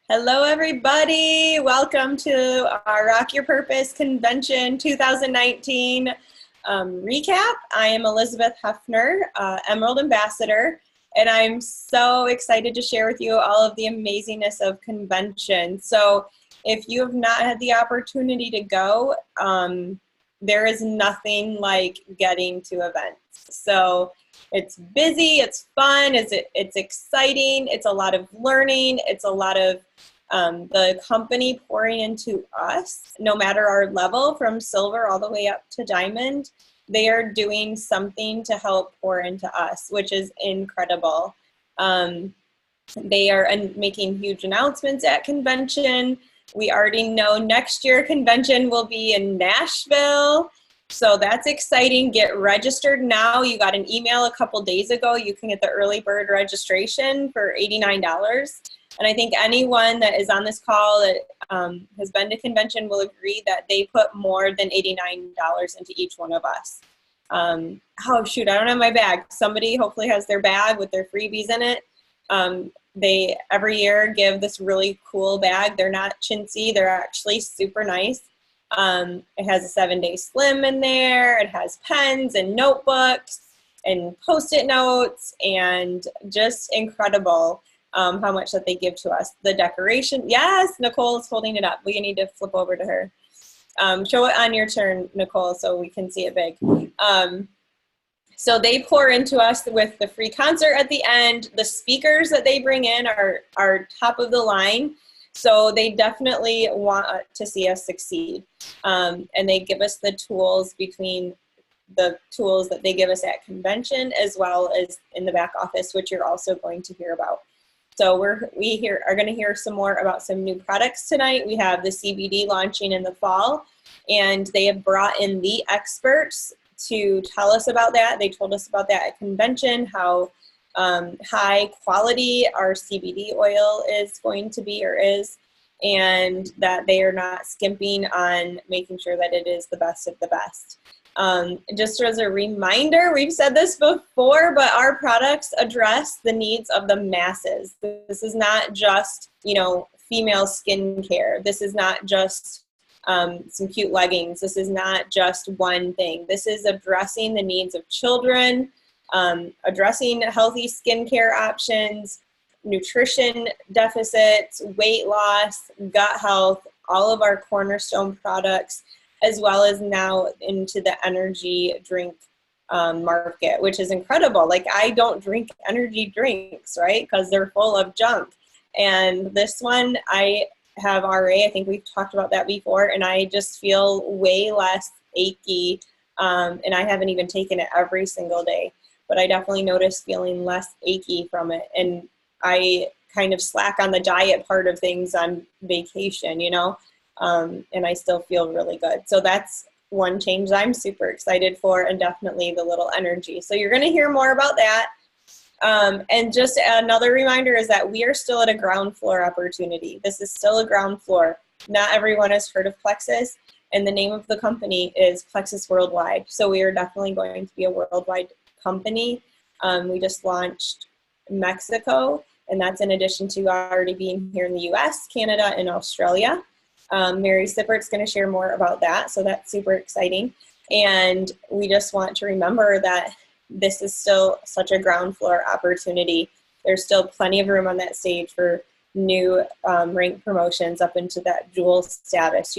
Hello, everybody. Welcome to our Rock Your Purpose Convention 2019 recap. I am Eilers-Heffner, Emerald Ambassador, and I'm so excited to share with you all of the amazingness of convention. So if you have not had the opportunity to go, there is nothing like getting to events. So it's busy, it's fun, it's exciting, it's a lot of learning, it's a lot of the company pouring into us, no matter our level, from silver all the way up to diamond. They are doing something to help pour into us, which is incredible. They are making huge announcements at convention. We already know next year convention will be in Nashville. So that's exciting. Get registered now. You got an email a couple days ago. You can get the early bird registration for $89. And I think anyone that is on this call that has been to convention will agree that they put more than $89 into each one of us. Oh, shoot, I don't have my bag. Somebody hopefully has their bag with their freebies in it. They every year give this really cool bag. They're not chintzy. They're actually super nice. It has a 7-day slim in there. It has pens and notebooks and Post-it notes, and just incredible how much that they give to us. The decoration, yes, Nicole is holding it up. We need to flip over to her. Show it on your turn, Nicole, so we can see it big. So they pour into us with the free concert at the end. The speakers that they bring in are top of the line. So they definitely want to see us succeed. And they give us the tools between the tools that they give us at convention, as well as in the back office, which you're also going to hear about. So we are going to hear some more about some new products tonight. We have the CBD launching in the fall, and they have brought in the experts to tell us about that. They told us about that at convention, how high quality our CBD oil is going to be, or is, and that they are not skimping on making sure that it is the best of the best. Just as a reminder, we've said this before, but our products address the needs of the masses. This is not just, female skincare. This is not just some cute leggings. This is not just one thing. This is addressing the needs of children, addressing healthy skincare options, nutrition deficits, weight loss, gut health, all of our cornerstone products, as well as now into the energy drink market, which is incredible. Like, I don't drink energy drinks, right? Because they're full of junk. And this one, I have RA. I think we've talked about that before, and I just feel way less achy. And I haven't even taken it every single day, but I definitely notice feeling less achy from it. And I kind of slack on the diet part of things on vacation, and I still feel really good. So that's one change that I'm super excited for, and definitely the little energy. So you're going to hear more about that. And just another reminder is that we are still at a ground floor opportunity. This is still a ground floor. Not everyone has heard of Plexus, and the name of the company is Plexus Worldwide. So we are definitely going to be a worldwide company. We just launched Mexico, and that's in addition to already being here in the US, Canada, and Australia. Mary Sippert's going to share more about that, so that's super exciting. And we just want to remember that this is still such a ground floor opportunity. There's still plenty of room on that stage for new rank promotions up into that jewel status,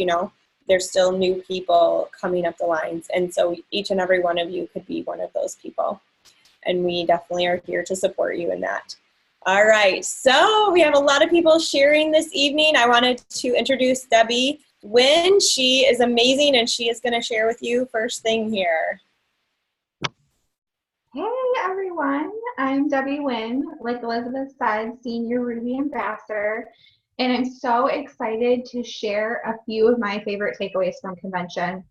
There's still new people coming up the lines, and so each and every one of you could be one of those people. And we definitely are here to support you in that. All right, so we have a lot of people sharing this evening. I wanted to introduce Debbie Wynn. She is amazing, and she is going to share with you first thing here. Hey everyone, I'm Debbie Wynn, like Elizabeth said, Senior Ruby Ambassador, and I'm so excited to share a few of my favorite takeaways from convention.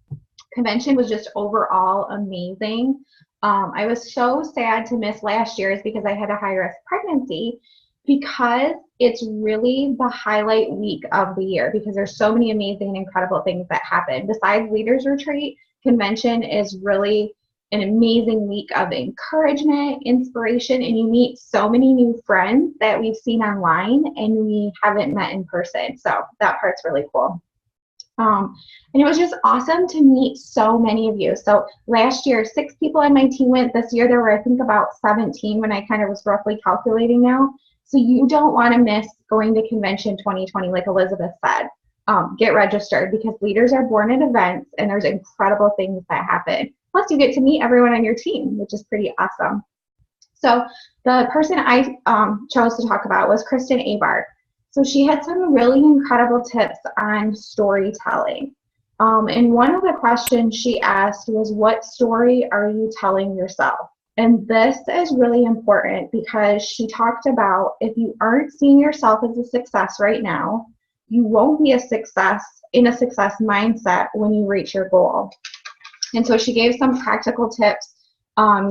Convention was just overall amazing. I was so sad to miss last year's because I had a high-risk pregnancy, because it's really the highlight week of the year, because there's so many amazing and incredible things that happen. Besides Leaders Retreat, convention is really an amazing week of encouragement, inspiration, and you meet so many new friends that we've seen online and we haven't met in person. So that part's really cool. And it was just awesome to meet so many of you. So last year, 6 people on my team went. This year, there were, I think, about 17 when I kind of was roughly calculating now. So you don't want to miss going to Convention 2020, like Elizabeth said. Get registered because leaders are born at events and there's incredible things that happen. Plus, you get to meet everyone on your team, which is pretty awesome. So the person I chose to talk about was Kristen Abart. So she had some really incredible tips on storytelling. And one of the questions she asked was, what story are you telling yourself? And this is really important because she talked about if you aren't seeing yourself as a success right now, you won't be a success in a success mindset when you reach your goal. And so she gave some practical tips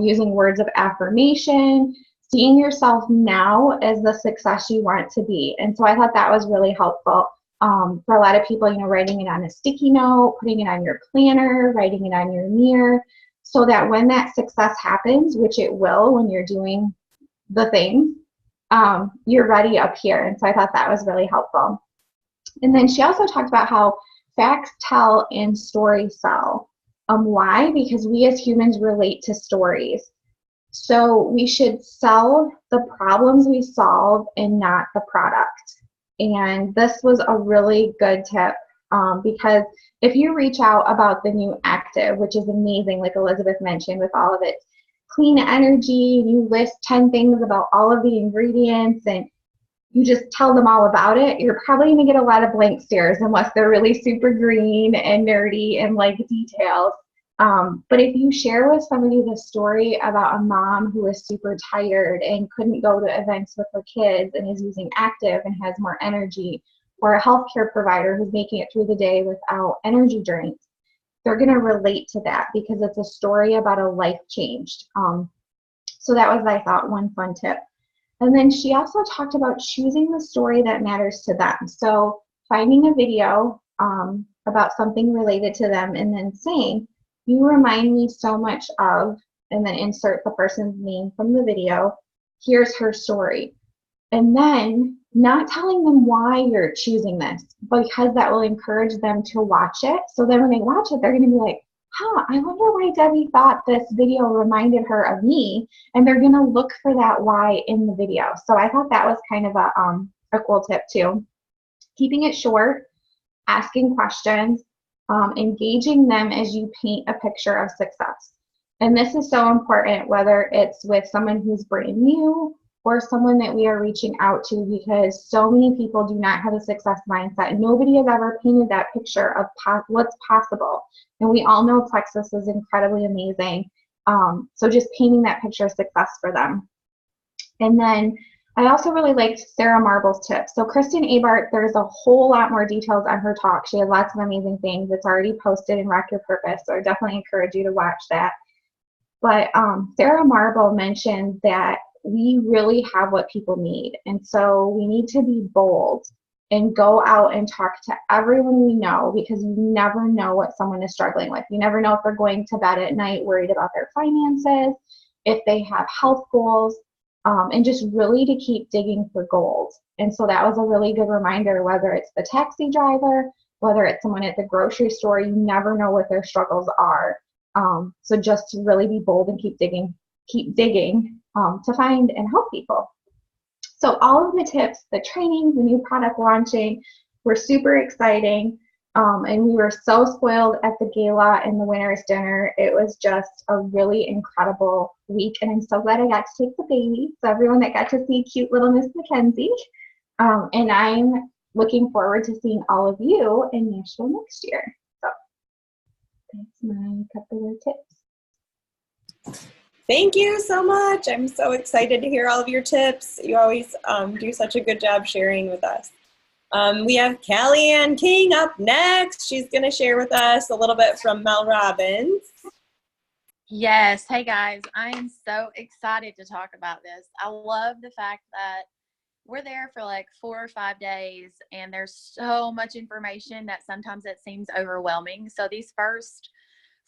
using words of affirmation, seeing yourself now as the success you want to be. And so I thought that was really helpful for a lot of people, writing it on a sticky note, putting it on your planner, writing it on your mirror, so that when that success happens, which it will when you're doing the thing, you're ready up here. And so I thought that was really helpful. And then she also talked about how facts tell and stories sell. Why? Because we as humans relate to stories. So we should sell the problems we solve and not the product. And this was a really good tip because if you reach out about the new active, which is amazing, like Elizabeth mentioned, with all of its clean energy, you list 10 things about all of the ingredients and you just tell them all about it, you're probably going to get a lot of blank stares unless they're really super green and nerdy and like details. But if you share with somebody the story about a mom who is super tired and couldn't go to events with her kids and is using active and has more energy, or a healthcare provider who's making it through the day without energy drinks, they're going to relate to that because it's a story about a life changed. So that was, I thought, one fun tip. And then she also talked about choosing the story that matters to them. So finding a video about something related to them and then saying, you remind me so much of, and then insert the person's name from the video. Here's her story. And then not telling them why you're choosing this, because that will encourage them to watch it. So then when they watch it, they're going to be like, I wonder why Debbie thought this video reminded her of me. And they're going to look for that why in the video. So I thought that was kind of a cool tip too. Keeping it short, asking questions, engaging them as you paint a picture of success. And this is so important, whether it's with someone who's brand new or someone that we are reaching out to, because so many people do not have a success mindset. Nobody has ever painted that picture of what's possible. And we all know Plexus is incredibly amazing. So just painting that picture of success for them. And then I also really liked Sarah Marble's tips. So Kristen Abart, there's a whole lot more details on her talk. She has lots of amazing things. It's already posted in Rock Your Purpose, so I definitely encourage you to watch that. But Sarah Marble mentioned that we really have what people need. And so we need to be bold and go out and talk to everyone we know, because you never know what someone is struggling with. You never know if they're going to bed at night worried about their finances, if they have health goals. And just really to keep digging for gold. And so that was a really good reminder, whether it's the taxi driver, whether it's someone at the grocery store, you never know what their struggles are. So just to really be bold and keep digging to find and help people. So all of the tips, the trainings, the new product launching were super exciting. And we were so spoiled at the gala and the winner's dinner. It was just a really incredible week. And I'm so glad I got to take the baby. So everyone that got to see cute little Miss Mackenzie. And I'm looking forward to seeing all of you in Nashville next year. So that's my couple of tips. Thank you so much. I'm so excited to hear all of your tips. You always do such a good job sharing with us. We have Kellyanne King up next. She's going to share with us a little bit from Mel Robbins. Yes. Hey, guys. I am so excited to talk about this. I love the fact that we're there for like 4 or 5 days, and there's so much information that sometimes it seems overwhelming. So these first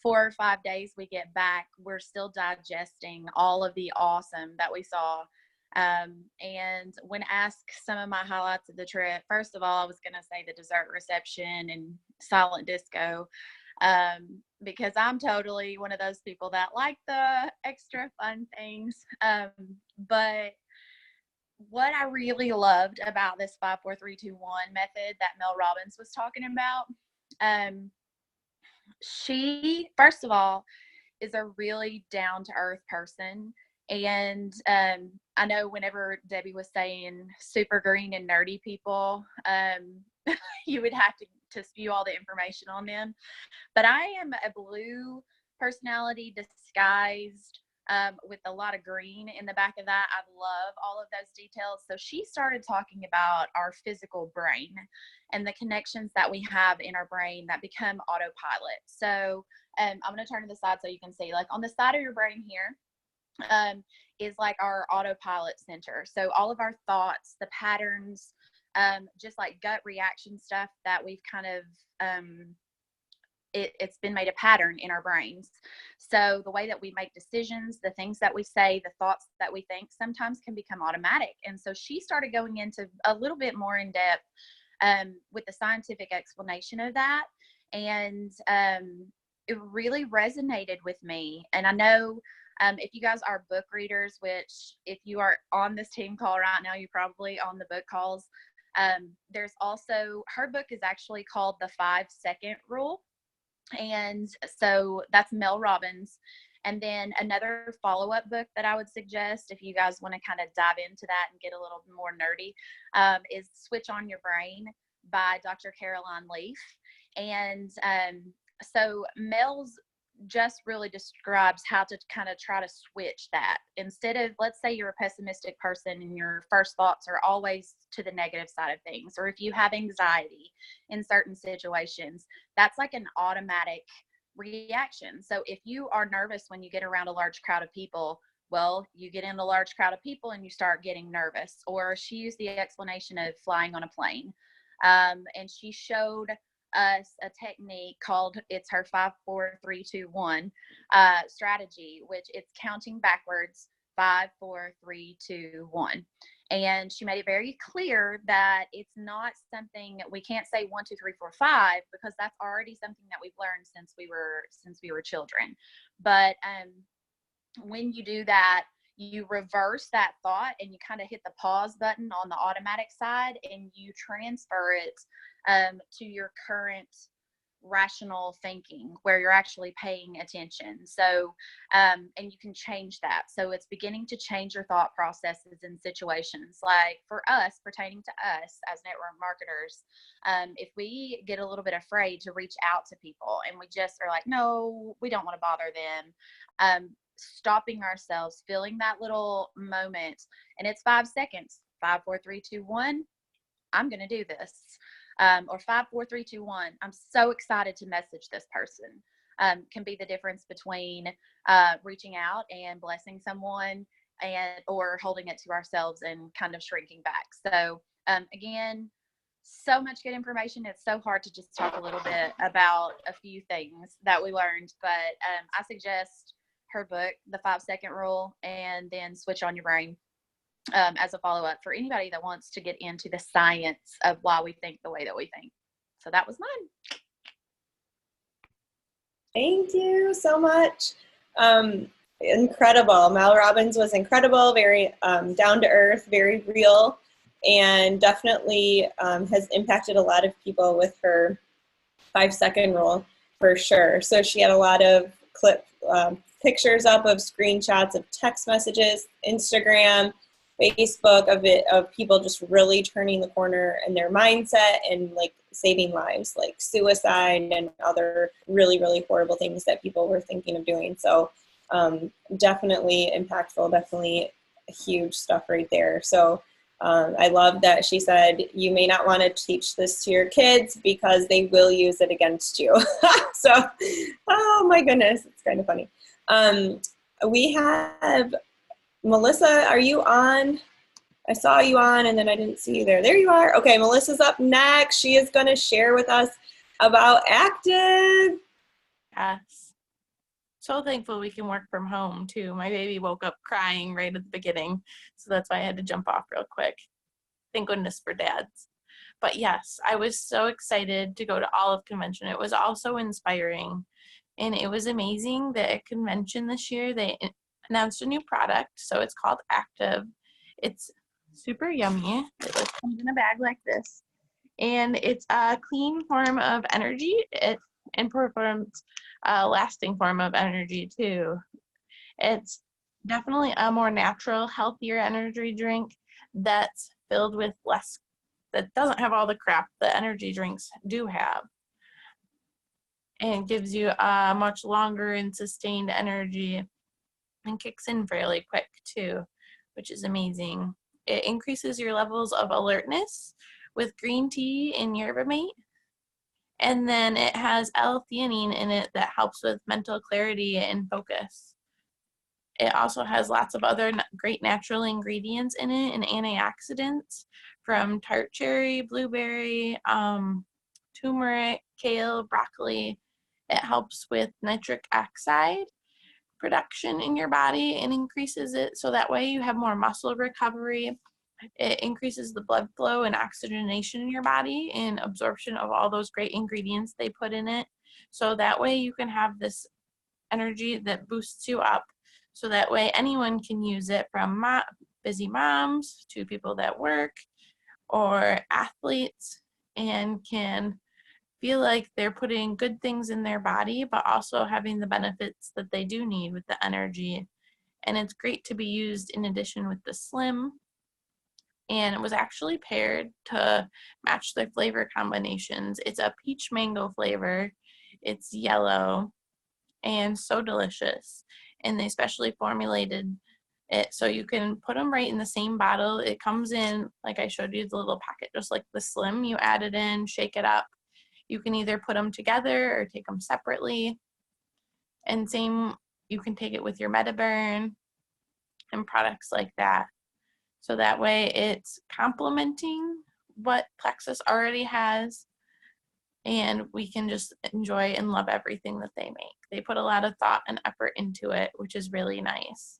4 or 5 days we get back, we're still digesting all of the awesome that we saw. And when asked some of my highlights of the trip, first of all, I was going to say the dessert reception and silent disco, because I'm totally one of those people that like the extra fun things. But what I really loved about this 5, 4, 3, 2, 1 method that Mel Robbins was talking about, she, first of all, is a really down-to-earth person. And I know whenever Debbie was saying super green and nerdy people, you would have to spew all the information on them. But I am a blue personality disguised with a lot of green in the back of that. I love all of those details. So she started talking about our physical brain and the connections that we have in our brain that become autopilot. So I'm going to turn to the side so you can see, like on the side of your brain here, is like our autopilot center. So all of our thoughts, the patterns, just like gut reaction stuff that we've kind of, it's been made a pattern in our brains. So the way that we make decisions, the things that we say, the thoughts that we think sometimes can become automatic. And so she started going into a little bit more in depth with the scientific explanation of that. And it really resonated with me. And I know if you guys are book readers, which if you are on this team call right now, you're probably on the book calls. There's also, her book is actually called The 5-Second Rule. And so that's Mel Robbins. And then another follow-up book that I would suggest, if you guys want to kind of dive into that and get a little more nerdy, is Switch on Your Brain by Dr. Caroline Leaf. And so Mel's just really describes how to kind of try to switch that. Instead of, let's say you're a pessimistic person and your first thoughts are always to the negative side of things, or if you have anxiety in certain situations, that's like an automatic reaction. So if you are nervous when you get around a large crowd of people, well, you get in a large crowd of people and you start getting nervous. Or she used the explanation of flying on a plane. And she showed us a technique called, it's her 5, 4, 3, 2, 1 strategy, which it's counting backwards, 5, 4, 3, 2, 1. And she made it very clear that it's not something, we can't say 1, 2, 3, 4, 5, because that's already something that we've learned since we were children. But when you do that, you reverse that thought and you kind of hit the pause button on the automatic side and you transfer it to your current rational thinking where you're actually paying attention. So, and you can change that. So it's beginning to change your thought processes in situations like for us, pertaining to us as network marketers. If we get a little bit afraid to reach out to people and we just are like, no, we don't want to bother them. Stopping ourselves, feeling that little moment, and it's 5 seconds, 5, 4, 3, 2, 1, I'm going to do this. Or 5, 4, 3, 2, 1, I'm so excited to message this person, can be the difference between reaching out and blessing someone or holding it to ourselves and kind of shrinking back. So again, so much good information. It's so hard to just talk a little bit about a few things that we learned, but I suggest her book, The 5-Second Rule, and then Switch on Your Brain as a follow-up for anybody that wants to get into the science of why we think the way that we think. So that was mine. Thank you so much. Incredible. Mel Robbins was incredible, very down to earth, very real, and definitely has impacted a lot of people with her 5-second rule for sure. So she had a lot of pictures up of screenshots of text messages, Instagram, Facebook of people just really turning the corner in their mindset and like saving lives, like suicide and other really, really horrible things that people were thinking of doing. So definitely impactful, definitely huge stuff right there. So I love that she said, you may not want to teach this to your kids because they will use it against you. So, oh my goodness, it's kind of funny. We have Melissa, are you on? I saw you on and then I didn't see you there. There you are. Okay, Melissa's up next. She is going to share with us about active. Yes. so thankful we can work from home too. My baby woke up crying right at the beginning, so that's why I had to jump off real quick. Thank goodness for dads. But yes, I was so excited to go to Olive Convention. It was also inspiring, and it was amazing that at convention this year they announced a new product. So it's called Active. It's super yummy. It comes in a bag like this, and it's a clean form of energy. And performs a lasting form of energy too. It's definitely a more natural, healthier energy drink that's filled with less, that doesn't have all the crap that energy drinks do have, and gives you a much longer and sustained energy, and kicks in fairly quick too, which is amazing. It increases your levels of alertness with green tea and yerba mate. And then it has L-theanine in it that helps with mental clarity and focus. It also has lots of other great natural ingredients in it and antioxidants from tart cherry, blueberry, turmeric, kale, broccoli. It helps with nitric oxide production in your body and increases it so that way you have more muscle recovery. It increases the blood flow and oxygenation in your body and absorption of all those great ingredients they put in it. So that way you can have this energy that boosts you up. So that way anyone can use it, from busy moms to people that work or athletes, and can feel like they're putting good things in their body, but also having the benefits that they do need with the energy. And it's great to be used in addition with the Slim. And it was actually paired to match their flavor combinations. It's a peach mango flavor. It's yellow and so delicious. And they specially formulated it so you can put them right in the same bottle. It comes in, like I showed you, the little packet, just like the Slim. You add it in, shake it up. You can either put them together or take them separately. And same, you can take it with your Metaburn and products like that. So that way it's complementing what Plexus already has, and we can just enjoy and love everything that they make. They put a lot of thought and effort into it, which is really nice.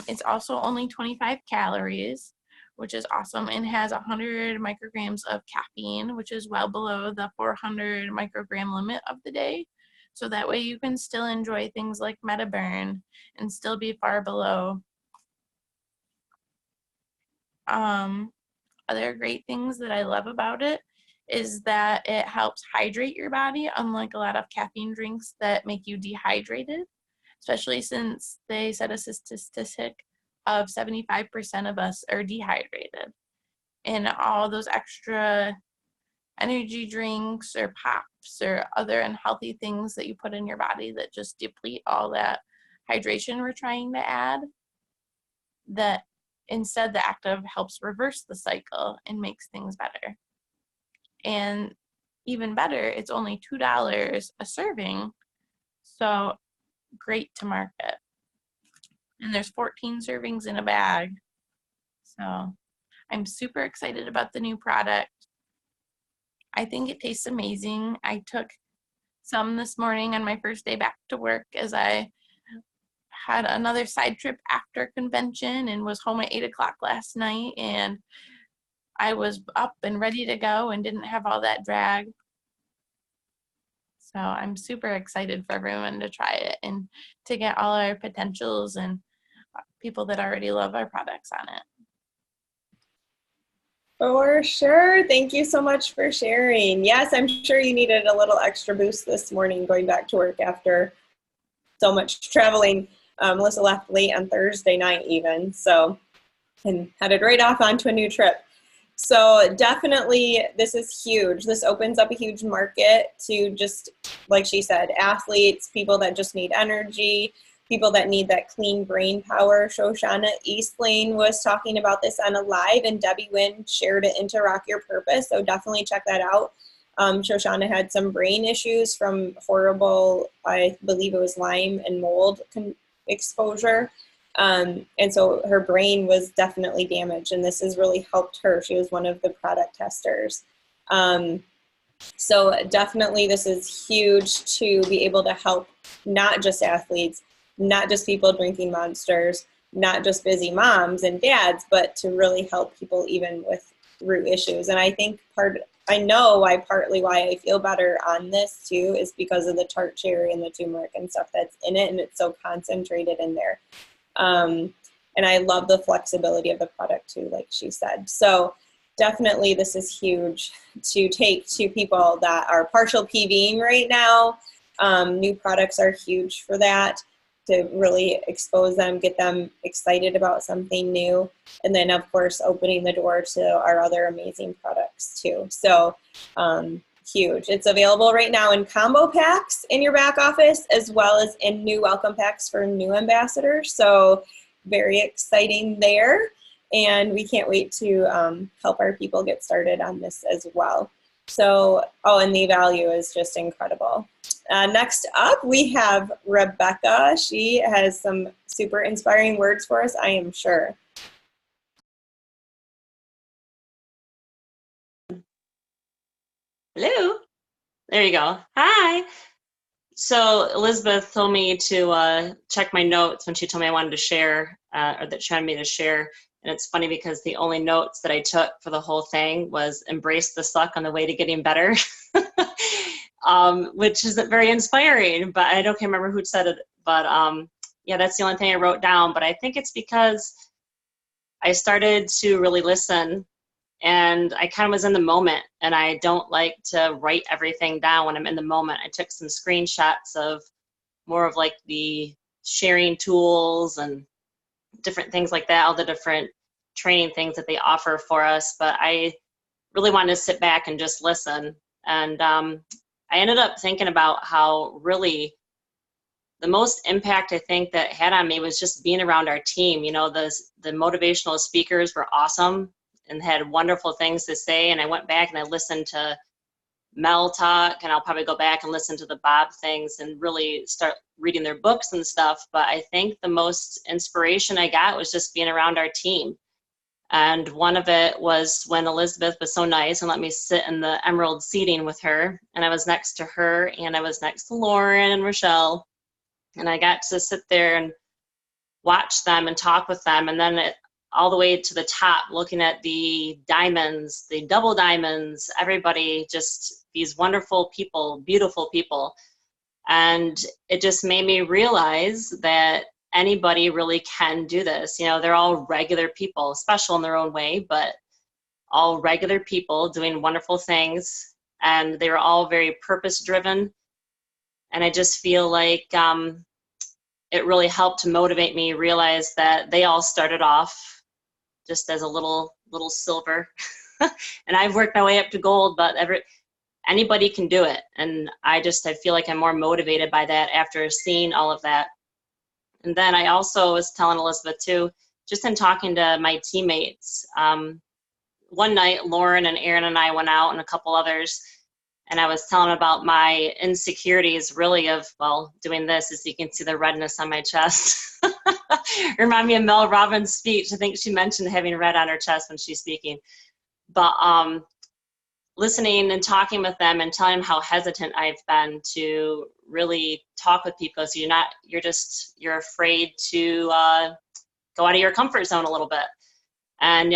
It's also only 25 calories, which is awesome, and has 100 micrograms of caffeine, which is well below the 400 microgram limit of the day. So that way you can still enjoy things like Metaburn and still be far below. Other great things that I love about it is that it helps hydrate your body, unlike a lot of caffeine drinks that make you dehydrated, especially since they said a statistic of 75% of us are dehydrated. And all those extra energy drinks or pops or other unhealthy things that you put in your body that just deplete all that hydration we're trying to add, that instead the Active helps reverse the cycle and makes things better. And even better, it's only $2 a serving, so great to market. And there's 14 servings in a bag. So I'm super excited about the new product. I think it tastes amazing. I took some this morning on my first day back to work, as I had another side trip after convention and was home at 8 o'clock last night, and I was up and ready to go and didn't have all that drag. So I'm super excited for everyone to try it and to get all our potentials and people that already love our products on it. For sure. Thank you so much for sharing. Yes, I'm sure you needed a little extra boost this morning going back to work after so much traveling. Melissa left late on Thursday night even, so, and headed right off onto a new trip. So definitely this is huge. This opens up a huge market to, just like she said, athletes, people that just need energy, people that need that clean brain power. Shoshana Eastlane was talking about this on a live, and Debbie Wynn shared it into Rock Your Purpose, so definitely check that out. Shoshana had some brain issues from horrible, I believe it was Lyme and mold exposure. And so her brain was definitely damaged, and this has really helped her. She was one of the product testers. So definitely this is huge to be able to help not just athletes, not just people drinking Monsters, not just busy moms and dads, but to really help people even with root issues. And I think partly why I feel better on this too is because of the tart cherry and the turmeric and stuff that's in it, and it's so concentrated in there. And I love the flexibility of the product too, like she said. So definitely this is huge to take to people that are partial PVing right now. New products are huge for that, to really expose them, get them excited about something new. And then of course, opening the door to our other amazing products too. So huge. It's available right now in combo packs in your back office, as well as in new welcome packs for new ambassadors. So very exciting there. And we can't wait to help our people get started on this as well. So, and the value is just incredible. Next up, we have Rebecca. She has some super inspiring words for us, I am sure. Hello. There you go. Hi. So Elizabeth told me to check my notes when she told me I wanted to share, or that she wanted me to share. And it's funny because the only notes that I took for the whole thing was embrace the suck on the way to getting better, which isn't very inspiring, but I don't remember who said it. But yeah, that's the only thing I wrote down. But I think it's because I started to really listen, and I kind of was in the moment, and I don't like to write everything down when I'm in the moment. I took some screenshots of more of like the sharing tools and different things like that, all the different training things that they offer for us. But I really wanted to sit back and just listen. And I ended up thinking about how really the most impact I think that had on me was just being around our team. You know, the motivational speakers were awesome and had wonderful things to say. And I went back and I listened to Mel talk, and I'll probably go back and listen to the Bob things and really start reading their books and stuff. But I think the most inspiration I got was just being around our team. And one of it was when Elizabeth was so nice and let me sit in the Emerald seating with her. And I was next to her, and I was next to Lauren and Rochelle. And I got to sit there and watch them and talk with them. And then all the way to the top, looking at the diamonds, the double diamonds, everybody, just these wonderful people, beautiful people. And it just made me realize that anybody really can do this. You know, they're all regular people, special in their own way, but all regular people doing wonderful things. And they were all very purpose driven. And I just feel like it really helped to motivate me, realize that they all started off just as a little silver. And I've worked my way up to gold, but anybody can do it. And I feel like I'm more motivated by that after seeing all of that. And then I also was telling Elizabeth too, just in talking to my teammates, one night Lauren and Aaron and I went out, and a couple others, and I was telling about my insecurities really of, well, doing this, as you can see the redness on my chest. Remind me of Mel Robbins' speech. I think she mentioned having red on her chest when she's speaking. But listening and talking with them and telling them how hesitant I've been to really talk with people. So you're afraid to go out of your comfort zone a little bit. And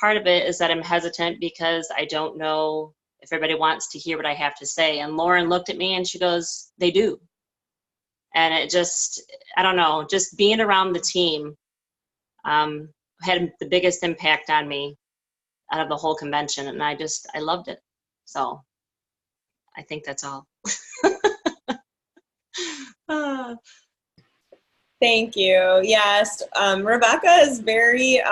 part of it is that I'm hesitant because I don't know if everybody wants to hear what I have to say. And Lauren looked at me and she goes, they do. And it just, I don't know, just being around the team had the biggest impact on me out of the whole convention. And I loved it. So I think that's all. Thank you. Yes. Rebecca is very,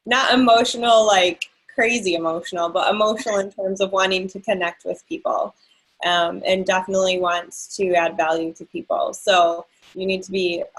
not emotional, like crazy emotional, but emotional in terms of wanting to connect with people. And definitely wants to add value to people. So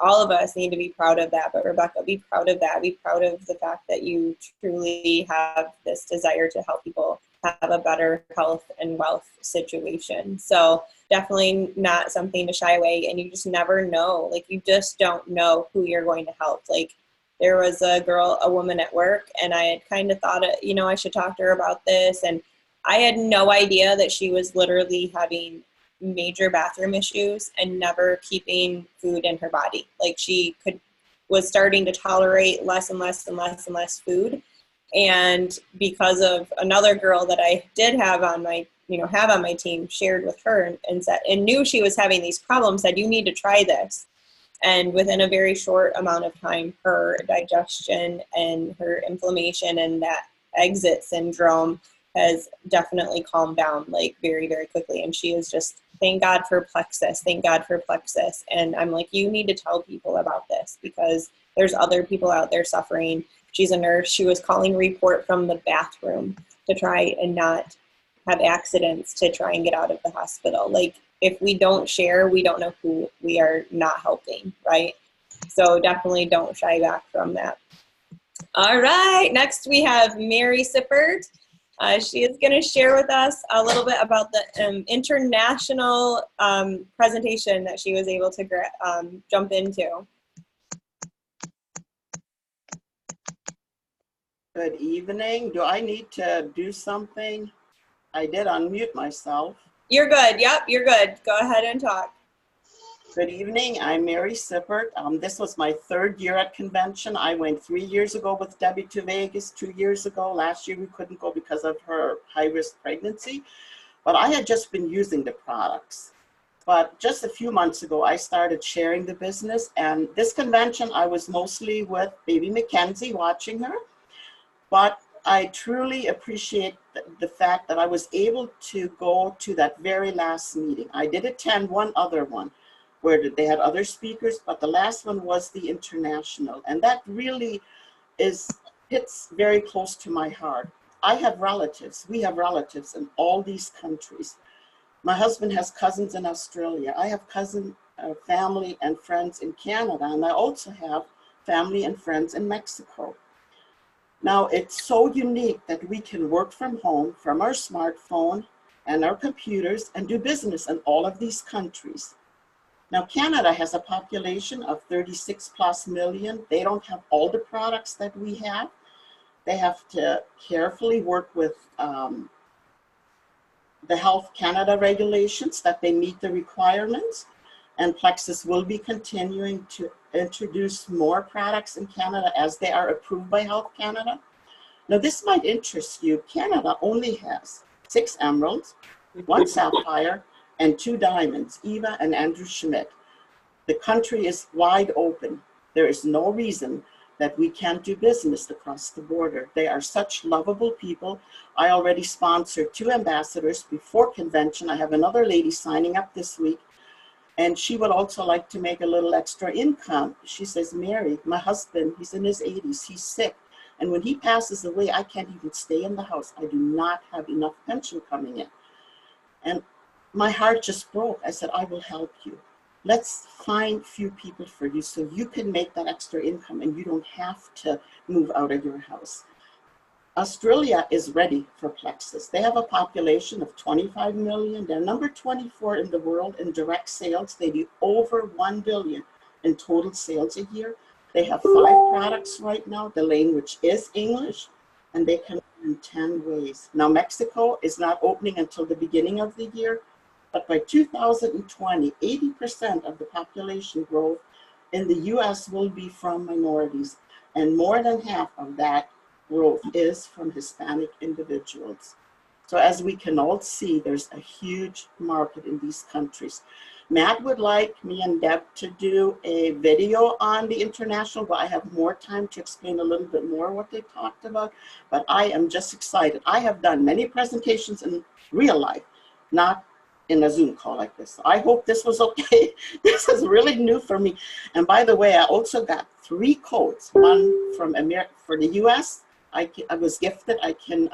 all of us need to be proud of that. But Rebecca, be proud of that. Be proud of the fact that you truly have this desire to help people have a better health and wealth situation. So definitely not something to shy away. And you just never know. Like, you just don't know who you're going to help. Like, there was a woman at work, and I had kind of thought, I should talk to her about this. And I had no idea that she was literally having major bathroom issues and never keeping food in her body. Like she was starting to tolerate less and less and less and less food. And because of another girl that I did have on my team, shared with her and said, and knew she was having these problems, said, you need to try this. And within a very short amount of time, her digestion and her inflammation and that exit syndrome has definitely calmed down, like very, very quickly. And she is just, thank God for Plexus, thank God for Plexus. And I'm like, you need to tell people about this because there's other people out there suffering. She's a nurse. She was calling report from the bathroom to try and not have accidents, to try and get out of the hospital. Like, if we don't share, we don't know who we are not helping, right? So definitely don't shy back from that. All right, next we have Mary Sippert. She is going to share with us a little bit about the international presentation that she was able to jump into. Good evening. Do I need to do something? I did unmute myself. You're good. Yep, you're good. Go ahead and talk. Good evening. I'm Mary Sippert. This was my third year at convention. I went 3 years ago with Debbie to Vegas, 2 years ago. Last year we couldn't go because of her high-risk pregnancy. But I had just been using the products. But just a few months ago, I started sharing the business. And this convention, I was mostly with baby Mackenzie, watching her. But I truly appreciate the fact that I was able to go to that very last meeting. I did attend one other one where they had other speakers, but the last one was the international. And that really hits very close to my heart. I have relatives, we have relatives in all these countries. My husband has cousins in Australia. I have family and friends in Canada, and I also have family and friends in Mexico. Now, it's so unique that we can work from home, from our smartphone and our computers, and do business in all of these countries. Now, Canada has a population of 36 plus million. They don't have all the products that we have. They have to carefully work with the Health Canada regulations that they meet the requirements. And Plexus will be continuing to introduce more products in Canada as they are approved by Health Canada. Now, this might interest you. Canada only has 6 emeralds, 1 sapphire, and 2 diamonds, Eva and Andrew Schmidt. The country is wide open. There is no reason that we can't do business across the border. They are such lovable people. I already sponsored 2 ambassadors before convention. I have another lady signing up this week. And she would also like to make a little extra income. She says, Mary, my husband, he's in his 80s, he's sick. And when he passes away, I can't even stay in the house. I do not have enough pension coming in. And my heart just broke. I said, I will help you. Let's find few people for you so you can make that extra income and you don't have to move out of your house. Australia is ready for Plexus. They have a population of 25 million. They're number 24 in the world in direct sales. They do over 1 billion in total sales a year. They have 5 products right now. The language is English, and they can learn 10 ways. Now, Mexico is not opening until the beginning of the year, but by 2020, 80% of the population growth in the US will be from minorities, and more than half of that growth is from Hispanic individuals. So as we can all see, there's a huge market in these countries. Matt would like me and Deb to do a video on the international, but I have more time to explain a little bit more what they talked about, but I am just excited. I have done many presentations in real life, not in a Zoom call like this. So I hope this was okay. This is really new for me. And by the way, I also got 3 codes, one from for the US. I was gifted. I can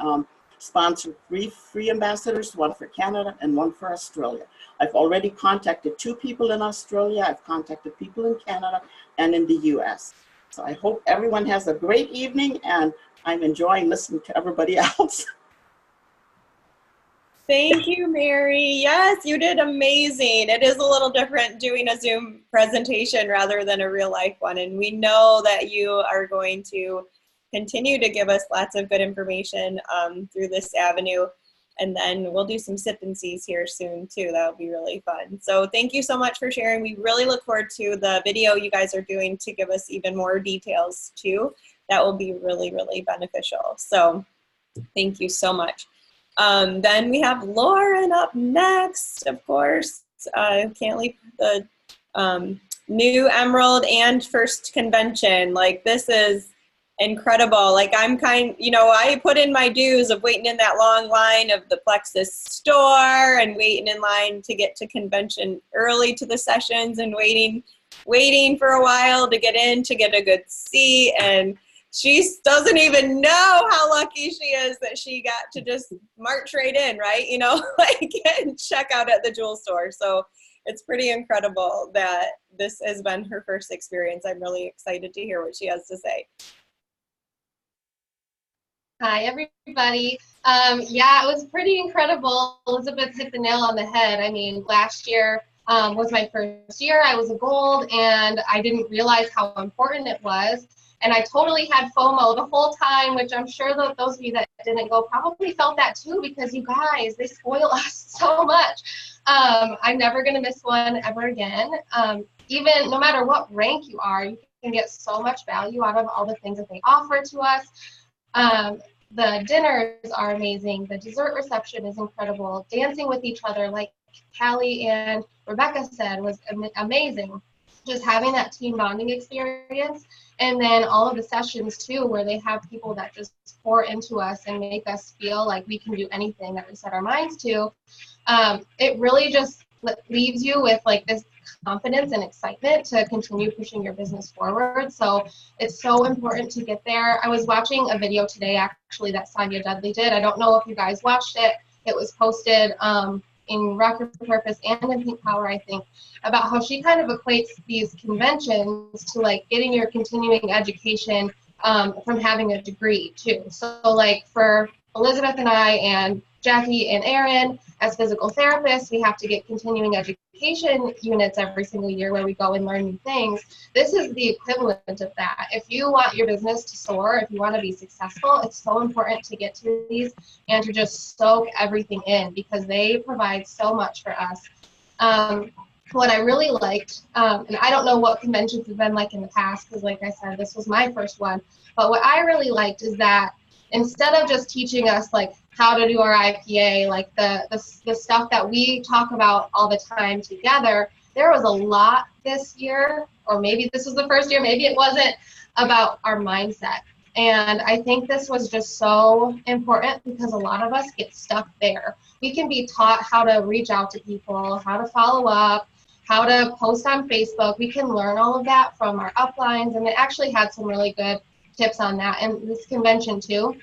sponsor 3 free ambassadors, 1 for Canada and 1 for Australia. I've already contacted 2 people in Australia. I've contacted people in Canada and in the US. So I hope everyone has a great evening, and I'm enjoying listening to everybody else. Thank you, Mary. Yes, you did amazing. It is a little different doing a Zoom presentation rather than a real life one. And we know that you are going to continue to give us lots of good information through this avenue. And then we'll do some sip and sees here soon too. That'll be really fun. So thank you so much for sharing. We really look forward to the video you guys are doing to give us even more details too. That will be really, really beneficial. So thank you so much. Then we have Lauren up next, of course. Can't leave the new Emerald and first convention. Like, this is incredible. Like, I put in my dues of waiting in that long line of the Plexus store and waiting in line to get to convention early to the sessions and waiting for a while to get in to get a good seat. And she doesn't even know how lucky she is that she got to just march right in, right? Like, and check out at the jewel store. So it's pretty incredible that this has been her first experience. I'm really excited to hear what she has to say. Hi, everybody. Yeah, it was pretty incredible. Elizabeth hit the nail on the head. I mean, last year was my first year. I was a gold, and I didn't realize how important it was. And I totally had FOMO the whole time, which I'm sure that those of you that didn't go probably felt that too, because you guys, they spoil us so much. I'm never going to miss one ever again. Even no matter what rank you are, you can get so much value out of all the things that they offer to us. The dinners are amazing. The dessert reception is incredible. Dancing with each other, like Callie and Rebecca said, was amazing. Just having that team bonding experience. And then all of the sessions too, where they have people that just pour into us and make us feel like we can do anything that we set our minds to. It really just leaves you with like this confidence and excitement to continue pushing your business forward. So it's so important to get there. I was watching a video today actually that Sonia Dudley did. I don't know if you guys watched it. It was posted in Rock Your Purpose and in Pink Power, I think, about how she kind of equates these conventions to like getting your continuing education from having a degree too. So like for Elizabeth and I and Jackie and Erin, as physical therapists, we have to get continuing education units every single year where we go and learn new things. This is the equivalent of that. If you want your business to soar, if you want to be successful, it's so important to get to these and to just soak everything in, because they provide so much for us. What I really liked, and I don't know what conventions have been like in the past, because like I said, this was my first one, but what I really liked is that instead of just teaching us like how to do our IPA, like the stuff that we talk about all the time together, there was a lot this year, or maybe this was the first year, maybe it wasn't, about our mindset. And I think this was just so important because a lot of us get stuck there. We can be taught how to reach out to people, how to follow up, how to post on Facebook. We can learn all of that from our uplines, and it actually had some really good tips on that and this convention too.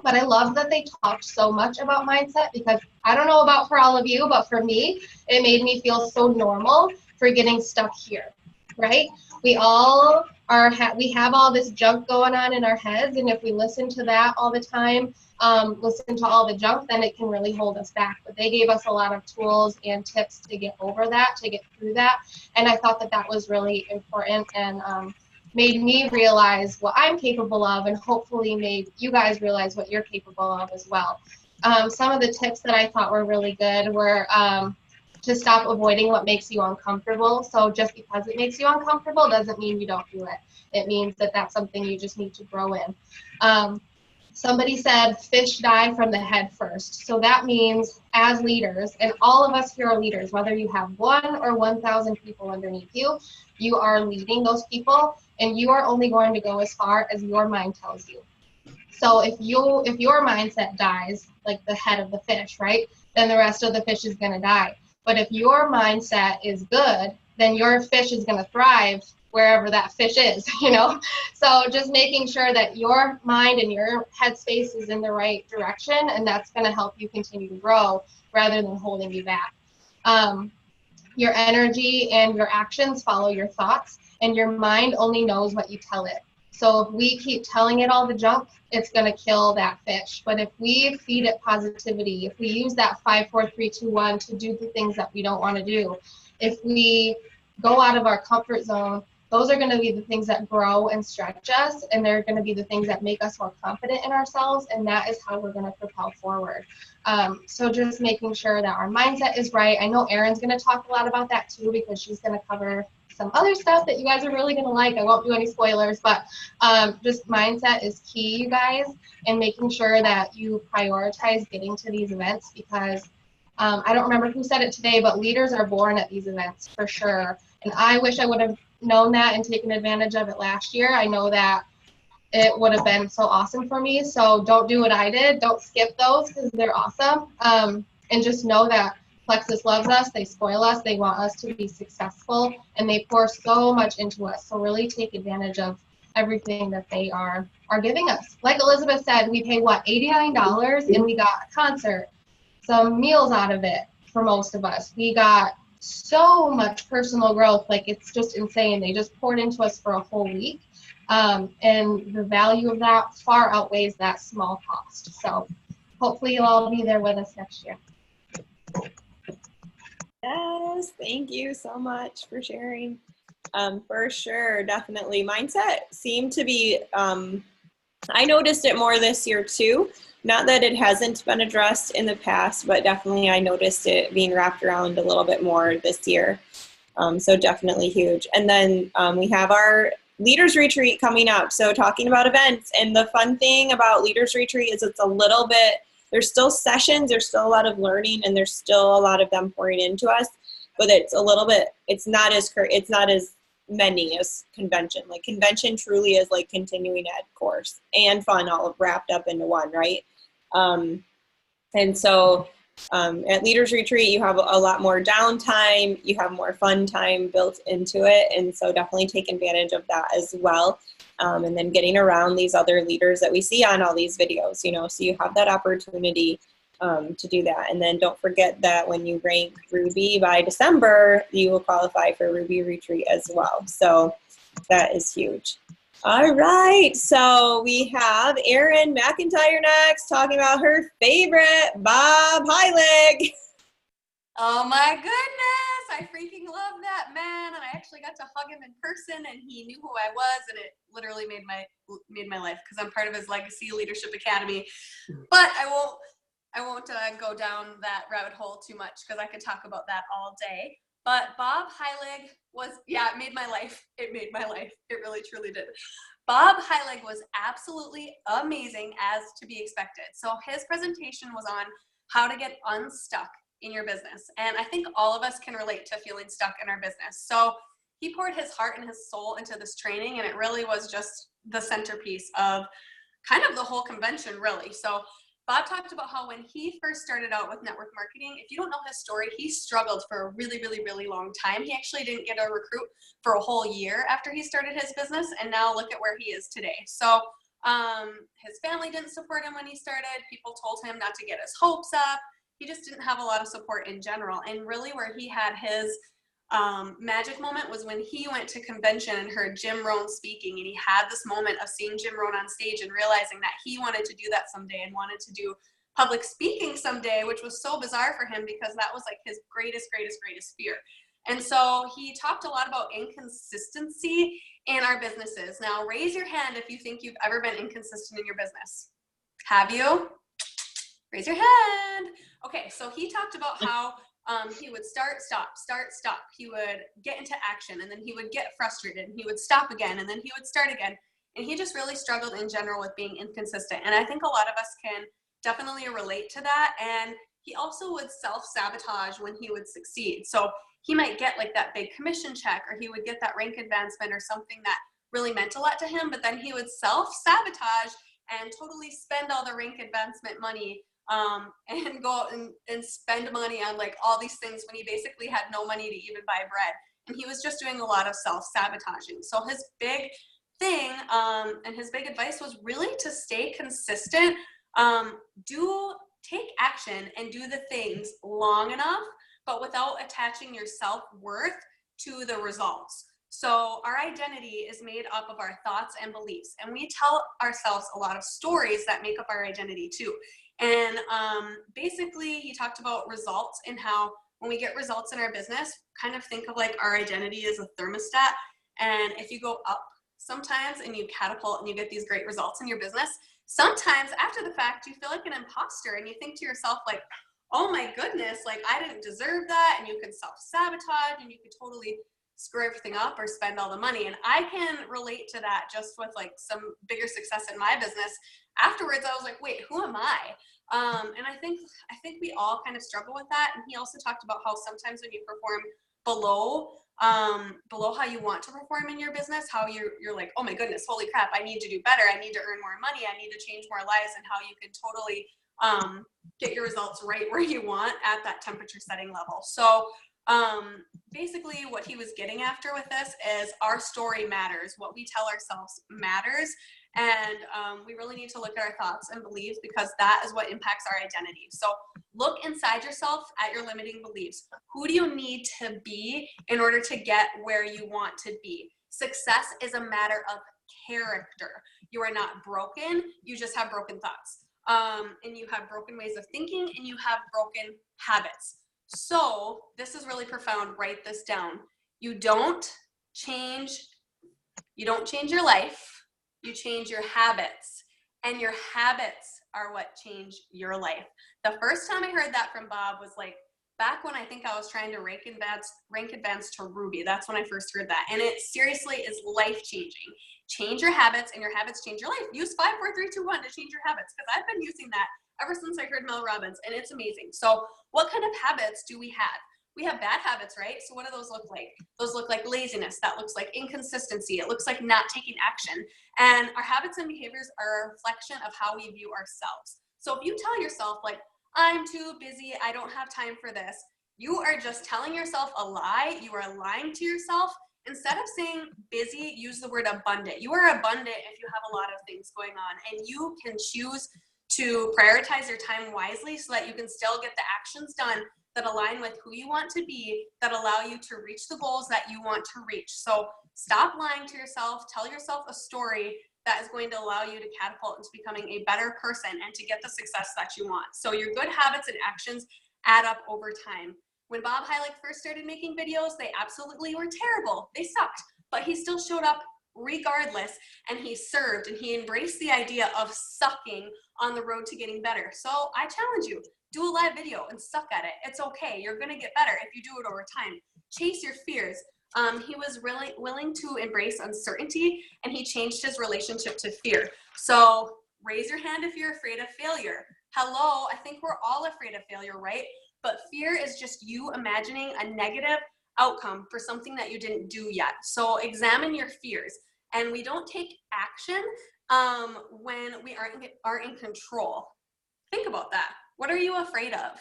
But I love that they talked so much about mindset, because I don't know about for all of you, but for me, it made me feel so normal for getting stuck here, right? We all we have all this junk going on in our heads, and if we listen to that all the time, listen to all the junk, then it can really hold us back. But they gave us a lot of tools and tips to get over that, to get through that, and I thought that that was really important, and made me realize what I'm capable of, and hopefully made you guys realize what you're capable of as well. Some of the tips that I thought were really good were to stop avoiding what makes you uncomfortable. So just because it makes you uncomfortable doesn't mean you don't do it. It means that that's something you just need to grow in. Somebody said fish die from the head first. So that means as leaders, and all of us here are leaders, whether you have 1 or 1,000 people underneath you, you are leading those people, and you are only going to go as far as your mind tells you. So if your mindset dies, like the head of the fish, right, then the rest of the fish is going to die. But if your mindset is good, then your fish is going to thrive wherever that fish is, you know? So just making sure that your mind and your headspace is in the right direction, and that's going to help you continue to grow rather than holding you back. Your energy and your actions follow your thoughts, and your mind only knows what you tell it. So if we keep telling it all the junk, it's going to kill that fish. But if we feed it positivity, if we use that 5, 4, 3, 2, 1 to do the things that we don't want to do, if we go out of our comfort zone those are going to be the things that grow and stretch us, and they're going to be the things that make us more confident in ourselves, and that is how we're going to propel forward. So just making sure that our mindset is right. I know Erin's going to talk a lot about that too, because she's going to cover some other stuff that you guys are really going to like. I won't do any spoilers, but just mindset is key, you guys, and making sure that you prioritize getting to these events, because I don't remember who said it today, but leaders are born at these events for sure. And I wish I would have known that and taken advantage of it last year. I know that it would have been so awesome for me. So don't do what I did. Don't skip those, because they're awesome. And just know that Plexus loves us. They spoil us. They want us to be successful, and they pour so much into us. So really take advantage of everything that they are giving us. Like Elizabeth said, we pay what, $89, and we got a concert, some meals out of it for most of us. We got so much personal growth, like it's just insane. They just poured into us for a whole week, and the value of that far outweighs that small cost. So hopefully you'll all be there with us next year. Yes, thank you so much for sharing. For sure, definitely. Mindset seemed to be, I noticed it more this year too. Not that it hasn't been addressed in the past, but definitely I noticed it being wrapped around a little bit more this year. So definitely huge. And then we have our Leaders Retreat coming up. So talking about events, and the fun thing about Leaders Retreat is it's a little bit, there's still sessions, there's still a lot of learning, and there's still a lot of them pouring into us, but it's a little bit, it's not as many as convention. Like convention truly is like continuing ed course and fun all wrapped up into one, right? And so at Leaders Retreat, you have a lot more downtime, you have more fun time built into it, and so definitely take advantage of that as well. And then getting around these other leaders that we see on all these videos, you know, so you have that opportunity to do that. And then don't forget that when you rank Ruby by December, you will qualify for Ruby Retreat as well. So that is huge. All right, so we have Erin McIntyre next, talking about her favorite, Bob Heilig. Oh my goodness, I freaking love that man, and I actually got to hug him in person, and he knew who I was, and it literally made my life, because I'm part of his Legacy Leadership Academy. But I won't go down that rabbit hole too much, because I could talk about that all day. But Bob Heilig was, yeah, it made my life. It made my life. It really, truly did. Bob Heilig was absolutely amazing, as to be expected. So his presentation was on how to get unstuck in your business. And I think all of us can relate to feeling stuck in our business. So he poured his heart and his soul into this training, and it really was just the centerpiece of kind of the whole convention, really. So Bob talked about how when he first started out with network marketing, if you don't know his story, he struggled for a really, really, really long time. He actually didn't get a recruit for a whole year after he started his business, and now look at where he is today. So his family didn't support him when he started. People told him not to get his hopes up. He just didn't have a lot of support in general. And really where he had his magic moment was when he went to convention and heard Jim Rohn speaking, and he had this moment of seeing Jim Rohn on stage and realizing that he wanted to do that someday and wanted to do public speaking someday, which was so bizarre for him because that was like his greatest fear. And so he talked a lot about inconsistency in our businesses. Now raise your hand if you think you've ever been inconsistent in your business. Have you? Raise your hand. Okay, so he talked about how he would start, stop. He would get into action, and then he would get frustrated, and he would stop again, and then he would start again. And he just really struggled in general with being inconsistent. And I think a lot of us can definitely relate to that. And he also would self-sabotage when he would succeed. So he might get like that big commission check, or he would get that rank advancement or something that really meant a lot to him, but then he would self-sabotage and totally spend all the rank advancement money and go out and spend money on like all these things when he basically had no money to even buy bread. And he was just doing a lot of self-sabotaging. So his big thing and his big advice was really to stay consistent, take action and do the things long enough, but without attaching your self-worth to the results. So our identity is made up of our thoughts and beliefs, and we tell ourselves a lot of stories that make up our identity too. And basically he talked about results and how when we get results in our business, kind of think of like our identity as a thermostat, And if you go up sometimes and you catapult and you get these great results in your business, sometimes after the fact, you feel like an imposter and you think to yourself like, oh my goodness, like I didn't deserve that. And you could self-sabotage and you could totally screw everything up or spend all the money. And I can relate to that just with like some bigger success in my business. Afterwards, I was like, wait, who am I? And I think we all kind of struggle with that. And he also talked about how sometimes when you perform below how you want to perform in your business, how you're like, oh my goodness, holy crap, I need to do better. I need to earn more money. I need to change more lives, and how you can totally get your results right where you want at that temperature setting level. So basically what he was getting after with this is our story matters. What we tell ourselves matters. And we really need to look at our thoughts and beliefs, because that is what impacts our identity. So look inside yourself at your limiting beliefs. Who do you need to be in order to get where you want to be? Success is a matter of character. You are not broken. You just have broken thoughts. And you have broken ways of thinking, and you have broken habits. So this is really profound. Write this down. You don't change your life. You change your habits, and your habits are what change your life. The first time I heard that from Bob was like back when I think I was trying to rank advance to Ruby. That's when I first heard that. And it seriously is life changing. Change your habits, and your habits change your life. Use 5, 4, 3, 2, 1 to change your habits, because I've been using that ever since I heard Mel Robbins, and it's amazing. So what kind of habits do we have? We have bad habits, right? So what do those look like? Those look like laziness. That looks like inconsistency. It looks like not taking action. And our habits and behaviors are a reflection of how we view ourselves. So if you tell yourself like, I'm too busy, I don't have time for this, you are just telling yourself a lie. You are lying to yourself. Instead of saying busy, use the word abundant. You are abundant if you have a lot of things going on, and you can choose to prioritize your time wisely so that you can still get the actions done that align with who you want to be, that allow you to reach the goals that you want to reach. So stop lying to yourself. Tell yourself a story that is going to allow you to catapult into becoming a better person and to get the success that you want. So your good habits and actions add up over time. When Bob Heilig first started making videos, they absolutely were terrible. They sucked, but he still showed up regardless, and he served, and he embraced the idea of sucking on the road to getting better. So I challenge you, do a live video and suck at it. It's okay. You're going to get better if you do it over time. Chase your fears. He was really willing to embrace uncertainty, and he changed his relationship to fear. So raise your hand if you're afraid of failure. Hello, I think we're all afraid of failure, right? But fear is just you imagining a negative outcome for something that you didn't do yet. So examine your fears. And we don't take action when we aren't in control. Think about that. What are you afraid of?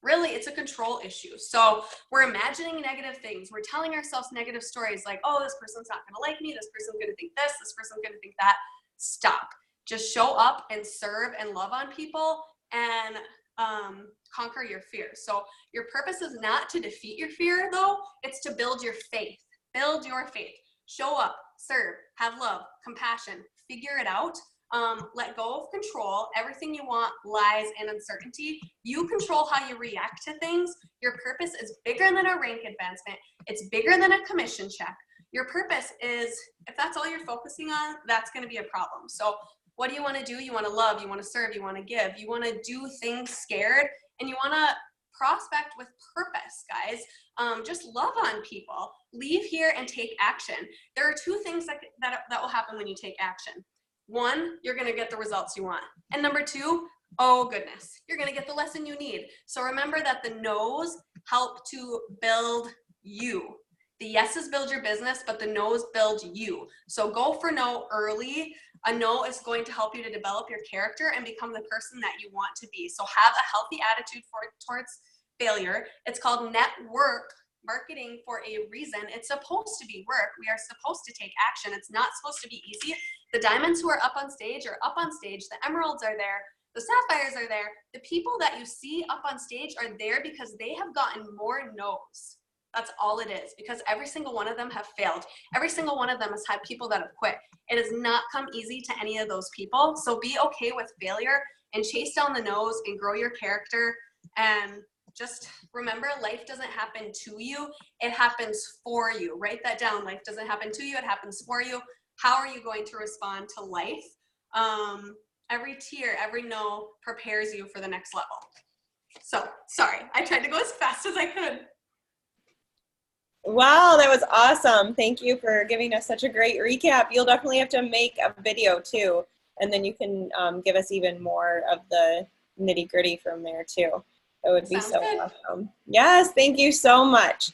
Really, it's a control issue. So we're imagining negative things. We're telling ourselves negative stories like, oh, this person's not going to like me. This person's going to think this person's going to think that. Stop. Just show up and serve and love on people and conquer your fears. So your purpose is not to defeat your fear, though. It's to build your faith. Build your faith. Show up, serve, have love, compassion, figure it out. Let go of control. Everything you want lies in uncertainty. You control how you react to things. Your purpose is bigger than a rank advancement. It's bigger than a commission check. Your purpose is, if that's all you're focusing on, that's going to be a problem. So what do you want to do? You want to love, you want to serve, you want to give, you want to do things scared, and you want to prospect with purpose, guys. Just love on people. Leave here and take action. There are two things that will happen when you take action. One, you're going to get the results you want. And number two, oh goodness, you're going to get the lesson you need. So remember that the no's help to build you. The yeses build your business, but the no's build you. So go for no early. A no is going to help you to develop your character and become the person that you want to be. So have a healthy attitude towards failure. It's called network marketing for a reason. It's supposed to be work. We are supposed to take action. It's not supposed to be easy. The diamonds who are up on stage are up on stage. The emeralds are there. The sapphires are there. The people that you see up on stage are there because they have gotten more no's. That's all it is, because every single one of them have failed. Every single one of them has had people that have quit. It has not come easy to any of those people. So be okay with failure and chase down the no's and grow your character and just remember, life doesn't happen to you, it happens for you. Write that down. Life doesn't happen to you, it happens for you. How are you going to respond to life? Every tear, every no prepares you for the next level. So, sorry, I tried to go as fast as I could. Wow, that was awesome. Thank you for giving us such a great recap. You'll definitely have to make a video too, and then you can give us even more of the nitty gritty from there too. That would be Sounds so good. awesome. Yes, thank you so much.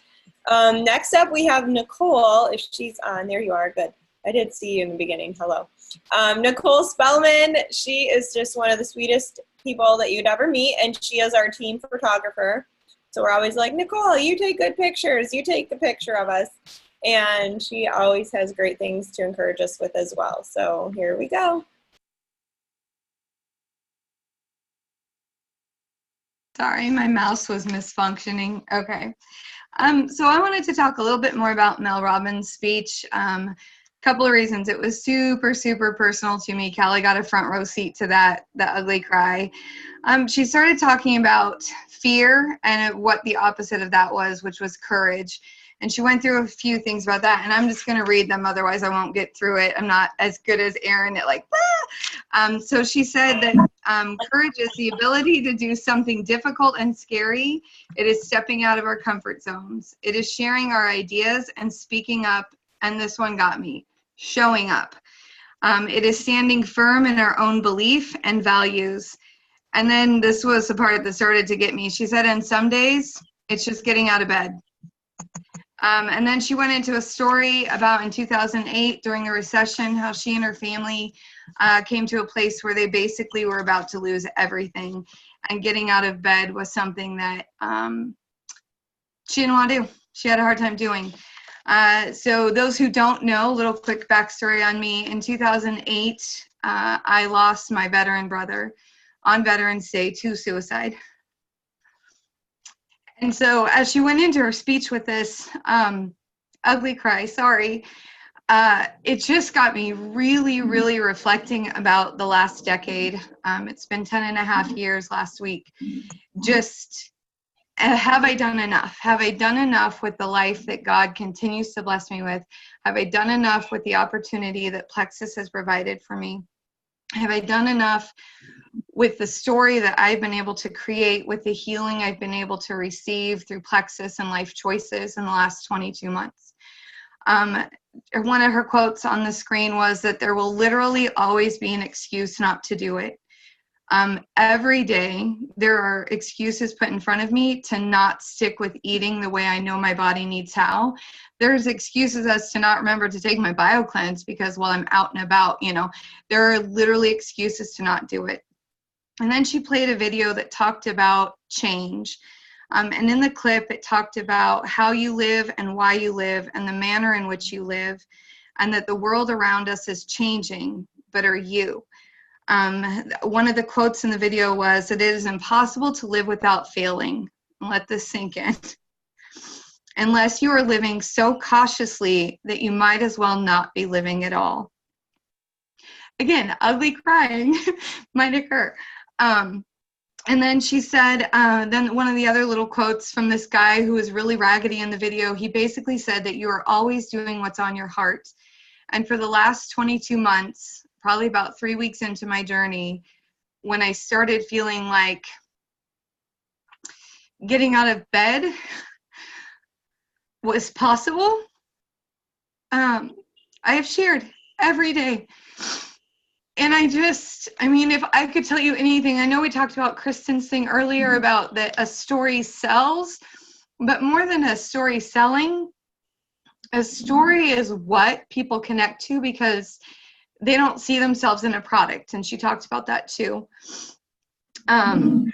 Next up, we have Nicole. If she's on, there you are. Good. I did see you in the beginning. Hello. Nicole Spellman. She is just one of the sweetest people that you'd ever meet, and she is our team photographer. So we're always like, Nicole, you take good pictures. You take the picture of us. And she always has great things to encourage us with as well. So here we go. Sorry, my mouse was misfunctioning. Okay. So I wanted to talk a little bit more about Mel Robbins' speech. Couple of reasons. It was super, super personal to me. Callie got a front row seat to that, the ugly cry. She started talking about fear and what the opposite of that was, which was courage. And she went through a few things about that, and I'm just going to read them, otherwise I won't get through it. I'm not as good as Erin at like, so she said that courage is the ability to do something difficult and scary. It is stepping out of our comfort zones. It is sharing our ideas and speaking up, and this one got me, showing up. It is standing firm in our own belief and values. And then this was the part that started to get me. She said, and some days, it's just getting out of bed. And then she went into a story about in 2008 during a recession, how she and her family came to a place where they basically were about to lose everything. And getting out of bed was something that she didn't want to do. She had a hard time doing. So those who don't know, a little quick backstory on me. In 2008, I lost my veteran brother on Veterans Day to suicide. And so as she went into her speech with this ugly cry, sorry, it just got me really, really reflecting about the last decade. It's been 10 and a half years last week. Just, have I done enough? Have I done enough with the life that God continues to bless me with? Have I done enough with the opportunity that Plexus has provided for me? Have I done enough with the story that I've been able to create, with the healing I've been able to receive through Plexus and life choices in the last 22 months? One of her quotes on the screen was that there will literally always be an excuse not to do it. Every day there are excuses put in front of me to not stick with eating the way I know my body needs how. There's excuses as to not remember to take my bio cleanse because while I'm out and about, you know, there are literally excuses to not do it. And then she played a video that talked about change. And in the clip, it talked about how you live and why you live and the manner in which you live, and that the world around us is changing, but are you? One of the quotes in the video was that it is impossible to live without failing. Let this sink in. Unless you are living so cautiously that you might as well not be living at all. Again, ugly crying might occur. And then she said, then one of the other little quotes from this guy who was really raggedy in the video, he basically said that you are always doing what's on your heart. And for the last 22 months, probably about 3 weeks into my journey, when I started feeling like getting out of bed was possible, I have shared every day. And I mean, if I could tell you anything, I know we talked about Kristen's thing earlier about that a story sells, but more than a story selling, a story is what people connect to because they don't see themselves in a product. And she talked about that too.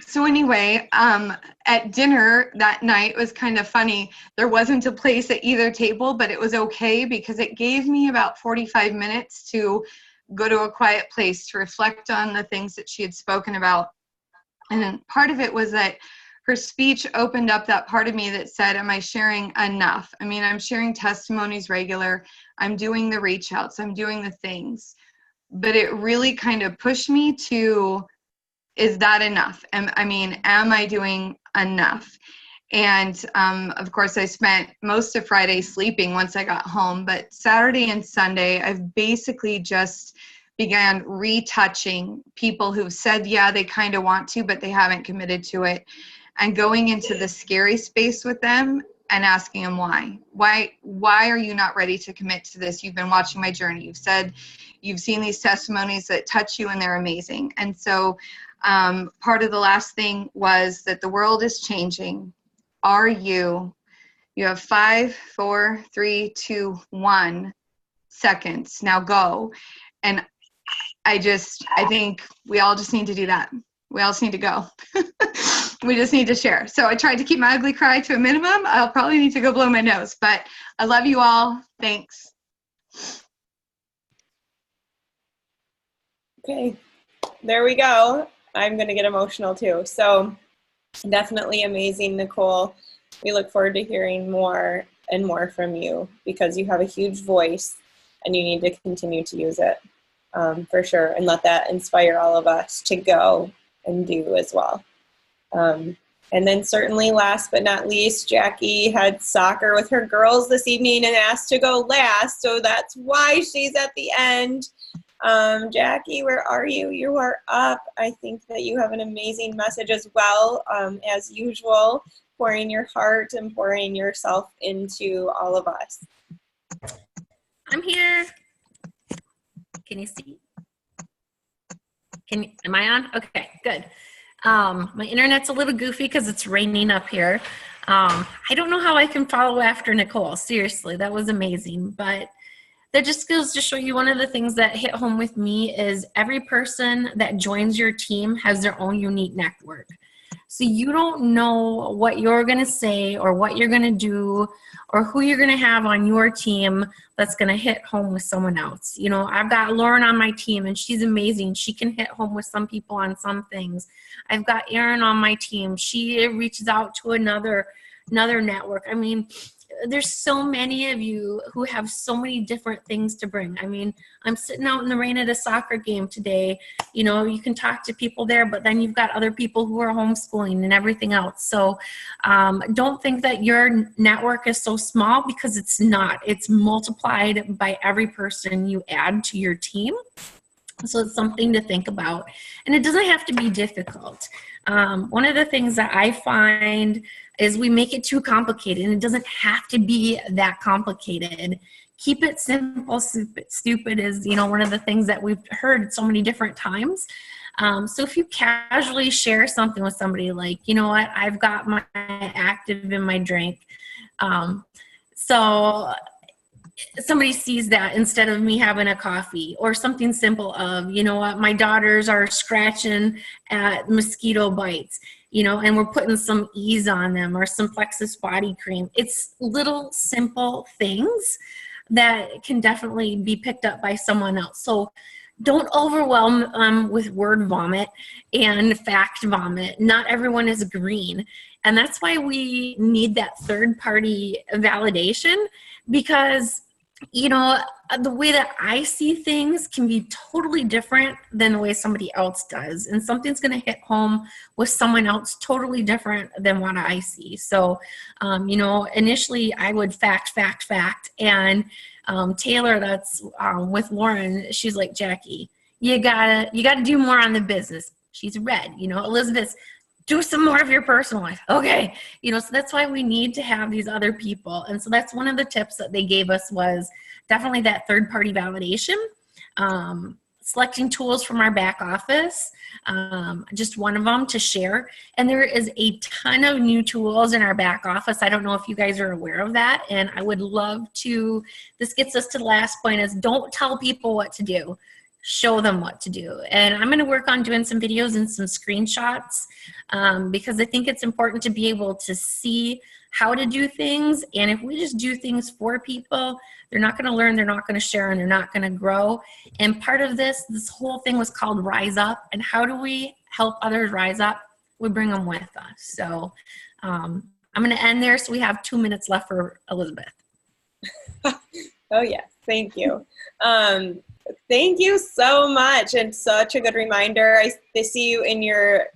So anyway, at dinner that night was kind of funny. There wasn't a place at either table, but it was okay because it gave me about 45 minutes to go to a quiet place to reflect on the things that she had spoken about. And part of it was that her speech opened up that part of me that said, am I sharing enough? I mean, I'm sharing testimonies regular. I'm doing the reach outs. I'm doing the things. But it really kind of pushed me to, is that enough? Am I doing enough. And of course, I spent most of Friday sleeping once I got home. But Saturday and Sunday, I've basically just began retouching people who've said, yeah, they kind of want to, but they haven't committed to it, and going into the scary space with them and asking them why. Why are you not ready to commit to this? You've been watching my journey. You've said you've seen these testimonies that touch you and they're amazing. And so part of the last thing was that the world is changing. Are you? You have 5, 4, 3, 2, 1 seconds. Now go. And I think we all just need to do that. We all just need to go. We just need to share. So I tried to keep my ugly cry to a minimum. I'll probably need to go blow my nose, but I love you all. Thanks. Okay, there we go. I'm going to get emotional too. So definitely amazing, Nicole. We look forward to hearing more and more from you, because you have a huge voice and you need to continue to use it for sure, and let that inspire all of us to go and do as well. And then certainly last but not least, Jackie had soccer with her girls this evening and asked to go last, so that's why she's at the end. Jackie, where are you? You are up. I think that you have an amazing message as well, as usual, pouring your heart and pouring yourself into all of us. I'm here. Can you see? Am I on? Okay, good. My internet's a little goofy because it's raining up here. I don't know how I can follow after Nicole. Seriously, that was amazing. But that just goes to show you, one of the things that hit home with me is every person that joins your team has their own unique network. So you don't know what you're going to say or what you're going to do or who you're going to have on your team that's going to hit home with someone else. You know, I've got Lauren on my team and she's amazing. She can hit home with some people on some things. I've got Erin on my team. She reaches out to another network. I mean, there's so many of you who have so many different things to bring. I mean, I'm sitting out in the rain at a soccer game today. You know, you can talk to people there, but then you've got other people who are homeschooling and everything else. So don't think that your network is so small, because it's not. It's multiplied by every person you add to your team. So it's something to think about. And it doesn't have to be difficult. One of the things that I find is we make it too complicated, and it doesn't have to be that complicated. Keep it simple. Stupid is, you know, one of the things that we've heard so many different times. So if you casually share something with somebody like, you know what, I've got my active in my drink. So somebody sees that instead of me having a coffee, or something simple of, you know what, my daughters are scratching at mosquito bites, you know, and we're putting some ease on them, or some Plexus body cream. It's little simple things that can definitely be picked up by someone else. So don't overwhelm them with word vomit and fact vomit. Not everyone is green. And that's why we need that third party validation, because, you know, the way that I see things can be totally different than the way somebody else does. And something's going to hit home with someone else totally different than what I see. So, you know, initially I would fact. And Taylor, that's with Lauren, she's like, Jackie, you gotta do more on the business. She's red. You know, Elizabeth, do some more of your personal life. Okay. You know, so that's why we need to have these other people. And so that's one of the tips that they gave us, was definitely that third party validation. Selecting tools from our back office, just one of them to share. And there is a ton of new tools in our back office. I don't know if you guys are aware of that. And I would love to, this gets us to the last point, is don't tell people what to do. Show them what to do. And I'm going to work on doing some videos and some screenshots, because I think it's important to be able to see how to do things. And if we just do things for people, they're not going to learn, they're not going to share, and they're not going to grow. And part of this whole thing was called Rise Up. And how do we help others rise up? We bring them with us. So I'm going to end there. So we have 2 minutes left for Elizabeth. Oh, yeah. Thank you. Thank you so much, and such a good reminder. I see you in your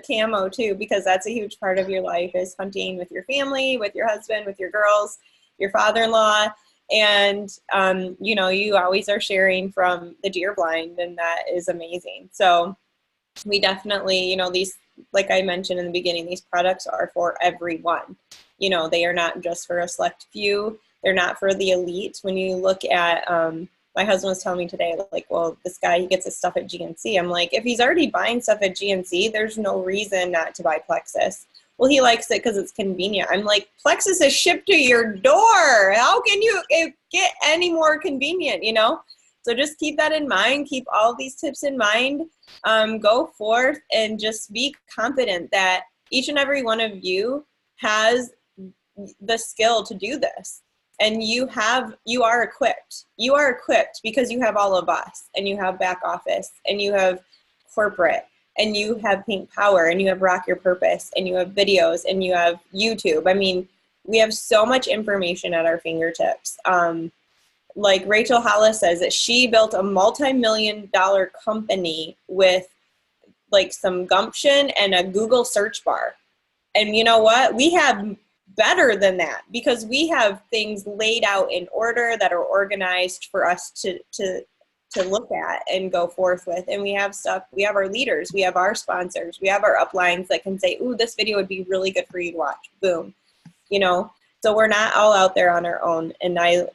camo too, because that's a huge part of your life, is hunting with your family, with your husband, with your girls, your father-in-law, and you know, you always are sharing from the deer blind, and that is amazing. So we definitely, you know, these, like I mentioned in the beginning, these products are for everyone. You know, they are not just for a select few. They're not for the elite. When you look at, my husband was telling me today, like, well, this guy, he gets his stuff at GNC. I'm like, if he's already buying stuff at GNC, there's no reason not to buy Plexus. Well, he likes it because it's convenient. I'm like, Plexus is shipped to your door. How can you get any more convenient, you know? So just keep that in mind. Keep all these tips in mind. Go forth and just be confident that each and every one of you has the skill to do this. And you are equipped. You are equipped because you have all of us, and you have back office, and you have corporate, and you have Pink Power, and you have Rock Your Purpose, and you have videos, and you have YouTube. I mean, we have so much information at our fingertips. Like Rachel Hollis says, that she built a multi-million-dollar company with like some gumption and a Google search bar. And you know what? We have better than that, because we have things laid out in order that are organized for us to look at and go forth with. And we have stuff, we have our leaders, we have our sponsors, we have our uplines that can say, ooh, this video would be really good for you to watch. Boom. You know, so we're not all out there on our own. And I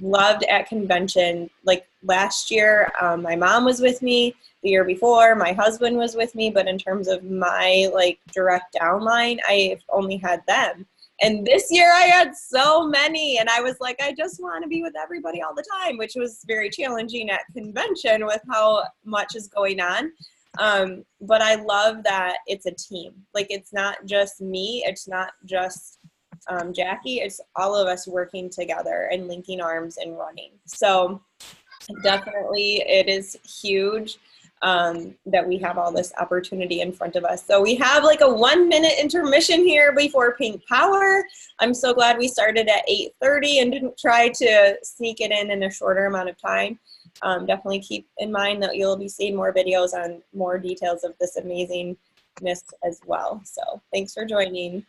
loved at convention, like last year, my mom was with me. The year before, my husband was with me. But in terms of my like direct downline, I've only had them. And this year I had so many, and I was like, I just want to be with everybody all the time, which was very challenging at convention with how much is going on. But I love that it's a team. Like, it's not just me. It's not just Jackie. It's all of us working together and linking arms and running. So definitely it is huge that we have all this opportunity in front of us. So we have like a 1-minute intermission here before Pink Power. I'm so glad we started at 8:30 and didn't try to sneak it in a shorter amount of time. Definitely keep in mind that you'll be seeing more videos on more details of this amazingness as well. So thanks for joining.